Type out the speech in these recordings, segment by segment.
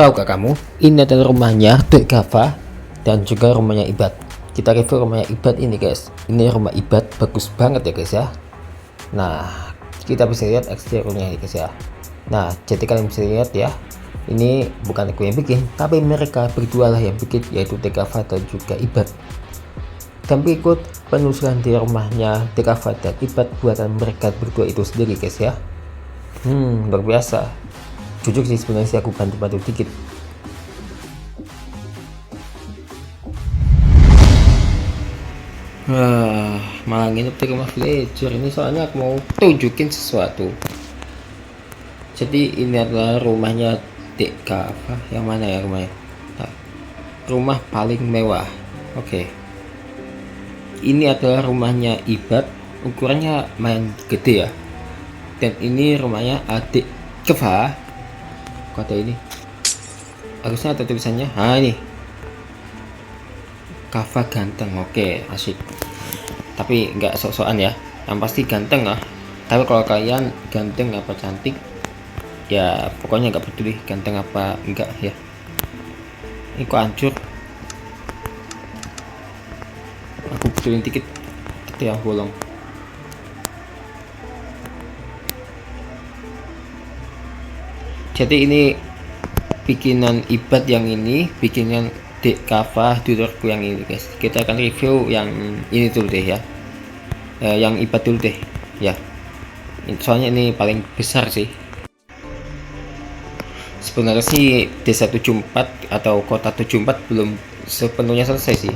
Tahukah kamu, ini adalah rumahnya Dek Gava dan juga rumahnya Ibad. Kita review rumahnya Ibad ini guys. Ini rumah Ibad bagus banget ya guys ya. Nah, kita bisa lihat eksteriornya ya guys ya. Nah, jadi kalian bisa lihat ya. Ini bukan aku yang bikin, tapi mereka berdua lah yang bikin, yaitu Dek Gava dan juga Ibad. Dan berikut penelusuran di rumahnya Dek Gava dan Ibad buatan mereka berdua itu sendiri guys ya. Luar biasa. Jujur sih sebenarnya sih aku bantu-bantu dikit. Malah nginep di rumah villager ini soalnya aku mau tunjukin sesuatu. Jadi ini adalah rumahnya Dek Gava. Yang mana ya rumahnya? Nah, rumah paling mewah. Oke. Ini adalah rumahnya Ibad. Ukurannya main gede ya. Dan ini rumahnya adik Gava. Kata ini harusnya ada tulisannya. Ini Gava ganteng. Oke, asik. Tapi nggak sok-sokan ya, yang pasti ganteng lah. Tapi kalau kalian ganteng apa cantik ya pokoknya nggak peduli ganteng apa enggak ya. Ini kok hancur, aku betulin dikit yang bolong. Jadi ini bikinan Ibad, yang ini bikinan Dek Gava dulurku yang ini guys. Kita akan review yang ini dulu deh ya. Yang Ibad dulu deh ya. Soalnya ini paling besar sih. Sebenarnya sih desa 74 atau kota 74 belum sepenuhnya selesai sih.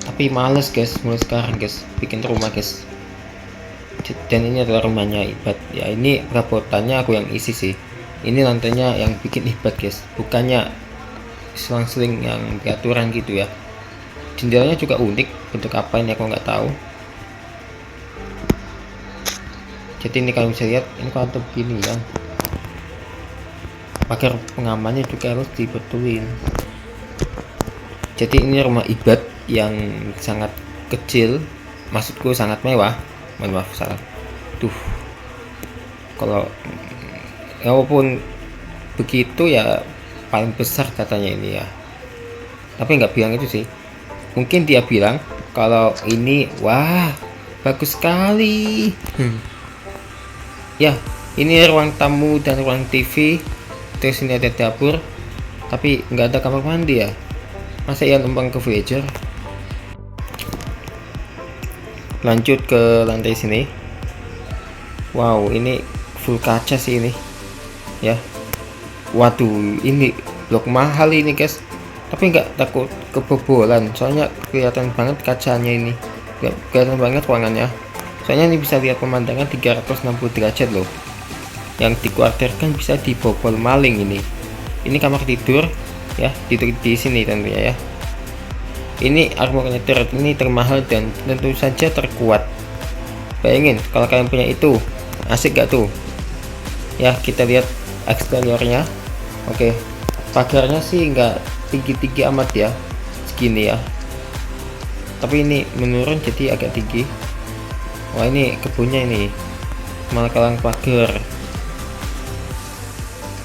Tapi males guys mulai sekarang guys bikin rumah guys. Dan ini adalah rumahnya Ibad ya. Ini perabotannya aku yang isi sih. Ini lantainya yang bikin Ibad guys, bukannya selang-seling yang beraturan gitu ya. Jendelanya juga unik, bentuk apa ini aku nggak tahu. Jadi ini kalian bisa lihat, ini kalau begini ya, pagar pengamannya juga harus dibetulin. Jadi ini rumah Ibad yang sangat kecil, maksudku sangat mewah. Mohon maaf salah. Kalau walaupun begitu ya paling besar katanya ini ya, tapi nggak bilang itu sih. Mungkin dia bilang kalau ini wah bagus sekali. Ya, ini ruang tamu dan ruang TV, terus ini ada dapur, tapi nggak ada kamar mandi ya. Masa ya numpang ke villager. Lanjut ke lantai sini. Wow, ini full kaca sih ini ya. Waduh, ini blok mahal ini guys, tapi nggak takut kebobolan soalnya kelihatan banget kacanya ini, kelihatan banget ruangannya. Soalnya ini bisa lihat pemandangan 360 derajat loh. Yang dikhawatirkan bisa dibobol maling ini. Ini kamar tidur ya, tidur di sini tentunya ya. Ini armornya ini termahal dan tentu saja terkuat. Bayangin kalau kalian punya itu, asik gak tuh ya. Kita lihat eksteriornya. Oke, pagarnya sih nggak tinggi-tinggi amat ya, segini ya, tapi ini menurun jadi agak tinggi. Wah, ini kebunnya ini malah kalang pagar.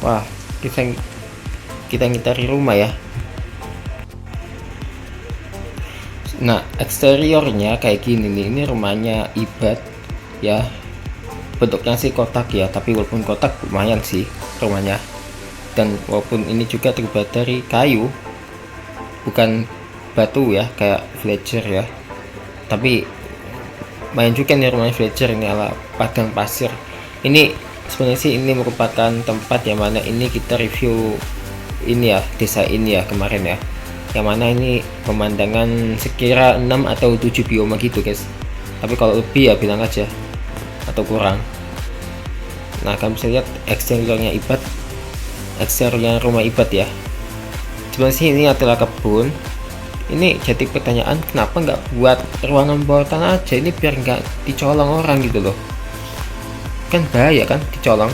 Wah, kita ngitari rumah ya. Nah, eksteriornya kayak gini nih. Ini rumahnya Ibad ya. Bentuknya sih kotak ya, tapi walaupun kotak lumayan sih rumahnya. Dan walaupun ini juga terbuat dari kayu, bukan batu ya kayak villager ya, tapi lumayan juga nih rumahnya villager ini ala padang pasir. Ini sebenarnya sih ini merupakan tempat yang mana ini kita review ini ya, desa ini ya kemarin ya, yang mana ini pemandangan sekira 6 atau 7 bioma gitu guys. Tapi kalau lebih ya bilang aja, atau kurang. Nah, kalian bisa lihat eksteriornya Ibad, eksteriornya rumah Ibad ya. Sebenarnya sih ini adalah kebun. Ini jadi pertanyaan, kenapa nggak buat ruangan bawah tanah aja, ini biar nggak dicolong orang gitu loh. Kan bahaya kan dicolong.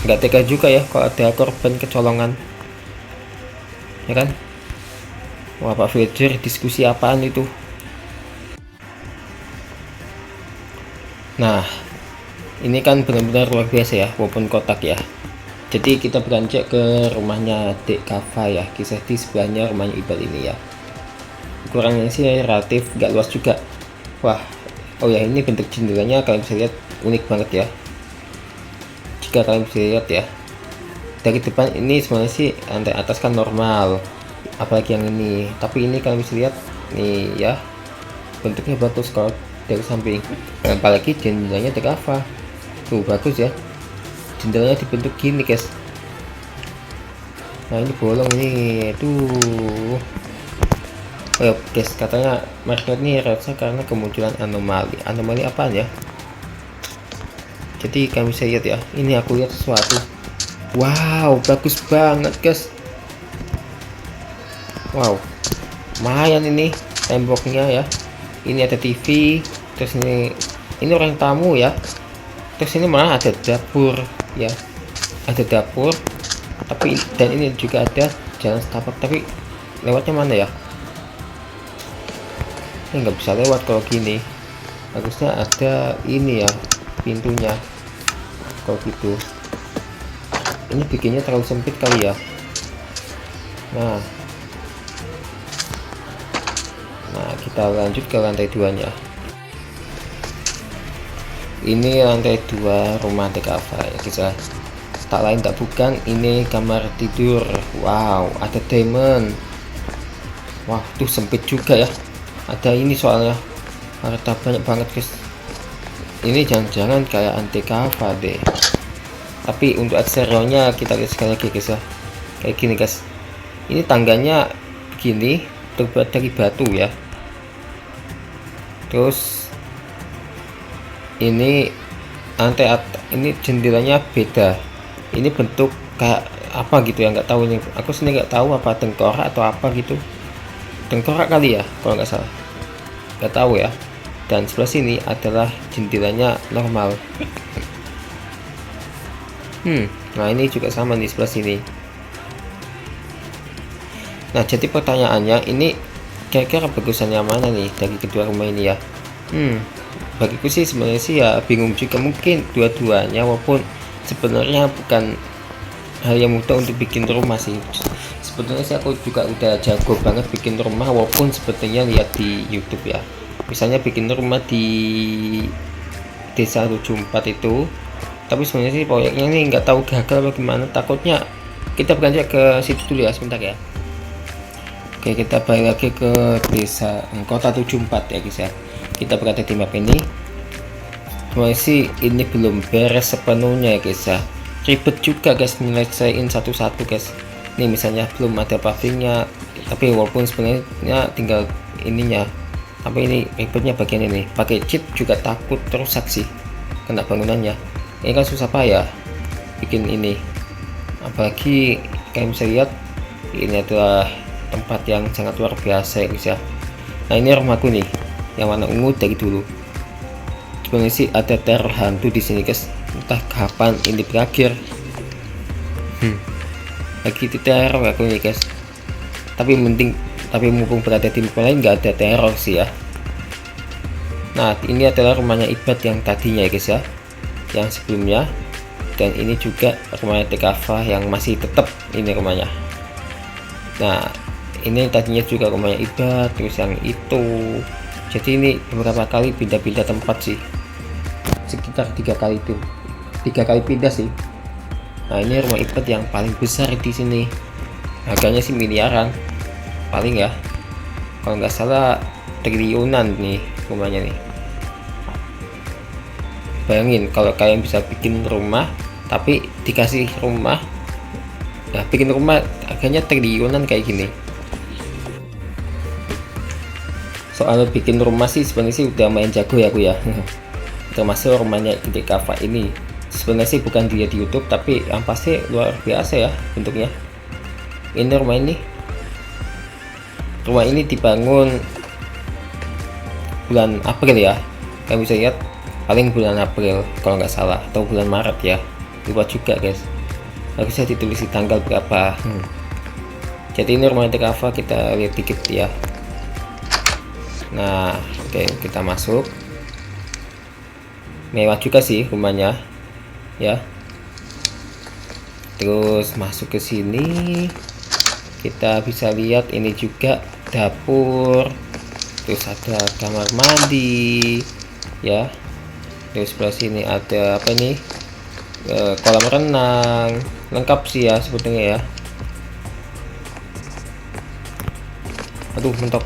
Nggak tega juga ya kalau ada korban kecolongan ya kan. Wah, Pak villager diskusi apaan itu. Nah, ini kan benar-benar luar biasa ya, walaupun kotak ya. Jadi kita beranjak ke rumahnya Dek Kava ya, kisah di sebelahnya rumahnya Ibal ini ya. Ukurannya sih relatif gak luas juga. Wah, oh ya, ini bentuk jendelanya kalian bisa lihat unik banget ya. Jika kalian bisa lihat ya, dari depan ini sebenarnya sih lantai atas kan normal, apalagi yang ini. Tapi ini kalian bisa lihat nih ya, bentuknya bagus kalau dari samping. Dan apalagi jendelanya Dek Kava, tuh bagus ya. Jendelanya dibentuk gini guys. Nah ini bolong ini tuh. Oh guys, katanya mereka ini rusak karena kemunculan anomali apa ya. Jadi kami bisa lihat ya, ini aku lihat sesuatu. Wow, bagus banget guys. Wow, lumayan ini temboknya ya. Ini ada TV, terus ini orang tamu ya. Terus ini malah ada dapur ya, ada dapur. Tapi dan ini juga ada jalan setapak, tapi lewatnya mana ya? Ini nggak bisa lewat kalau gini. Harusnya ada ini ya, pintunya. Kalau gitu, ini bikinnya terlalu sempit kali ya. Nah, kita lanjut ke lantai 2 nya. Ini lantai 2 rumah Kava ya kisah. Tak lain tak bukan, ini kamar tidur. Wow, ada diamond. Wah, tuh sempit juga ya. Ada ini soalnya ada banyak banget guys. Ini jangan-jangan kayak anti Kava deh. Tapi untuk eksteriornya kita lihat sekali lagi guys ya. Kayak gini guys. Ini tangganya begini, terbuat dari batu ya. Terus ini ini jendelanya beda. Ini bentuk kayak apa gitu ya, nggak tahu ini. Aku sendiri nggak tahu apa tengkorak atau apa gitu. Tengkorak kali ya kalau nggak salah. Nggak tahu ya. Dan sebelah sini adalah jendelanya normal. Nah ini juga sama di sebelah sini. Nah jadi pertanyaannya, ini kira-kira bagusannya mana nih dari kedua rumah ini ya? Bagiku sih sebenarnya sih ya bingung juga, mungkin dua-duanya, walaupun sebenarnya bukan hal yang mudah untuk bikin rumah sih. Sebenarnya sih aku juga udah jago banget bikin rumah, walaupun sebetulnya lihat di YouTube ya, misalnya bikin rumah di desa 74 itu. Tapi sebenarnya sih proyeknya ini nggak tahu gagal atau gimana. Takutnya kita beranjak ke situ dulu ya, sebentar ya. Oke, kita balik lagi ke desa kota 74 ya guys ya. Kita berada di map ini. Masih ini belum beres sepenuhnya ya guys ya. Ribet juga guys menyelesaikan satu-satu guys. Ini misalnya belum ada pavingnya, tapi walaupun sebenarnya tinggal ininya, tapi ini ribetnya bagian ini. Pakai cheat juga takut rusak sih kena bangunannya. Ini kan susah payah bikin ini. Apalagi kalian bisa lihat ini adalah tempat yang sangat luar biasa ya guys ya. Nah ini rumahku nih yang warna ungu dari dulu. Sebenarnya sih ada teror hantu di sini guys, entah kapan ini berakhir. Lagi di teror aku ini guys. Tapi mumpung berada di tempat lain nggak ada teror sih ya. Nah ini adalah rumahnya Ibad yang tadinya ya guys ya, yang sebelumnya. Dan ini juga rumahnya Kava yang masih tetap ini rumahnya. Nah ini tadinya juga rumahnya Ibad, terus yang itu. Jadi ini beberapa kali pindah-pindah tempat sih, sekitar 3 kali pindah sih. Nah ini rumah Ibad yang paling besar di sini, harganya sih miliaran paling ya, kalau nggak salah triliunan nih rumahnya nih. Bayangin kalau kalian bisa bikin rumah tapi dikasih rumah, nah bikin rumah harganya triliunan kayak gini. Soal bikin rumah sih sebenarnya sih udah main jago ya aku ya. Termasuk rumahnya Kava ini sebenarnya sih bukan dilihat di YouTube, tapi yang pasti luar biasa ya bentuknya. Ini rumah ini dibangun bulan April ya, kalian bisa lihat paling bulan April kalau nggak salah, atau bulan Maret ya, lupa juga guys, harusnya ditulis di tanggal berapa. Jadi ini rumah Kava, kita lihat dikit ya. Nah oke, kita masuk. Mewah juga sih rumahnya ya. Terus masuk ke sini, kita bisa lihat ini juga dapur, terus ada kamar mandi ya. Terus sebelah sini ada apa ini, kolam renang, lengkap sih ya sebetulnya ya. Aduh mentok.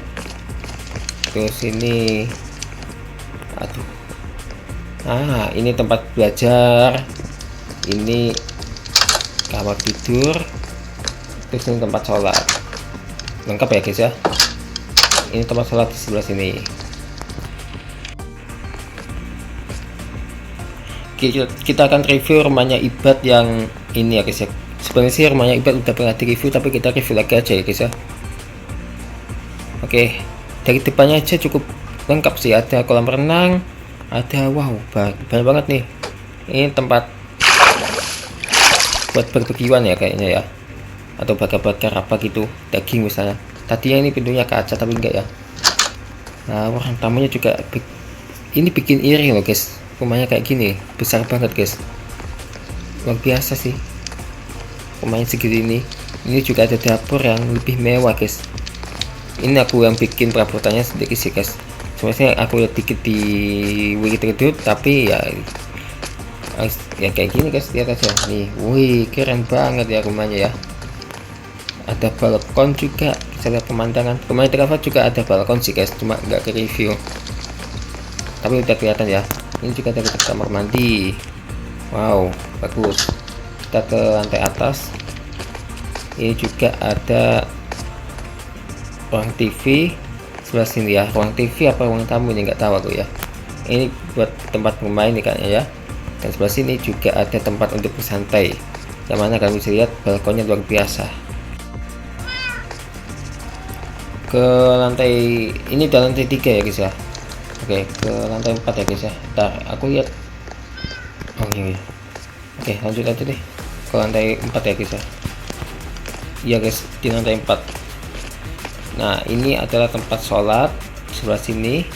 Terus ini, aduh, ini tempat belajar, ini kamar tidur, terus ini tempat sholat, lengkap ya guys ya. Ini tempat sholat di sebelah sini. Kita akan review rumahnya Ibad yang ini ya guys ya. Sebenarnya sih rumahnya Ibad udah pernah di review, tapi kita review lagi aja ya guys ya. Oke, dari depannya aja cukup lengkap sih, ada kolam renang, ada wow banyak banget nih. Ini tempat buat barbekyuan ya kayaknya ya, atau bakar-bakar apa gitu, daging misalnya. Tadinya ini pintunya kaca tapi enggak ya. Nah, orang tamunya juga ini bikin iri loh guys, rumahnya kayak gini besar banget guys, luar biasa sih rumahnya segini. Ini juga ada dapur yang lebih mewah guys. Ini aku yang bikin perabotannya sedikit sih guys, sebenarnya aku lihat dikit di Wikipedia, tapi ya kayak gini guys, lihat aja nih. Wih, keren banget ya rumahnya ya. Ada balkon juga, bisa lihat pemandangan. Rumahnya Dekafa juga ada balkon sih guys, cuma nggak ke review, tapi udah kelihatan ya. Ini juga ada kamar mandi, wow bagus. Kita ke lantai atas, ini juga ada ruang TV sebelah sini ya. Ruang TV apa ruang tamu ini nggak tahu aku ya. Ini buat tempat bermain nih kayaknya ya. Dan sebelah sini juga ada tempat untuk bersantai, yang mana kalian bisa lihat balkonnya luar biasa. Ke lantai ini udah lantai 3 ya guys ya. Oke, ke lantai 4 ya guys ya. Ntar aku lihat. Oh ini. Oke, lanjut aja deh ke lantai 4 ya guys ya. Iya guys, di lantai 4. Nah, ini adalah tempat sholat sebelah sini,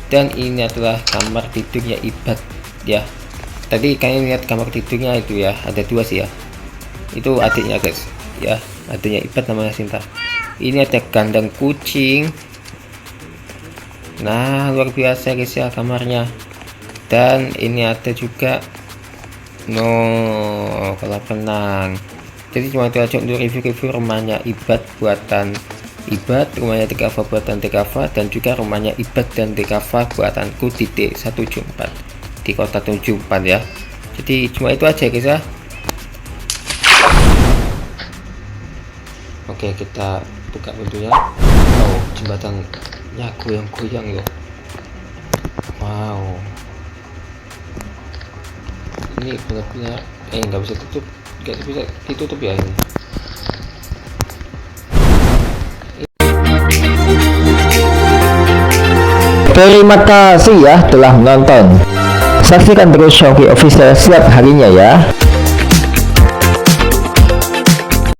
dan ini adalah kamar tidurnya Ibad ya. Tadi kalian lihat kamar tidurnya itu ya, ada 2 sih ya. Itu adiknya guys ya, adiknya Ibad namanya Sinta. Ini ada kandang kucing. Nah, luar biasa guys ya kamarnya. Dan ini ada juga kolam renang. Jadi cuma itu aja untuk review rumahnya Ibad buatan Ibad, rumahnya Dekafa buatan Dekafa, dan juga rumahnya Ibad dan Dekafa buatanku di D174 di kota 74 ya. Jadi cuma itu aja guys ya. Oke, kita buka pintunya. Oh, jembatannya goyang-goyang loh. Wow, ini benar-benar nggak bisa tutup, nggak bisa ditutup ya ini. Terima kasih ya telah menonton. Saksikan terus Shopee Official setiap harinya ya.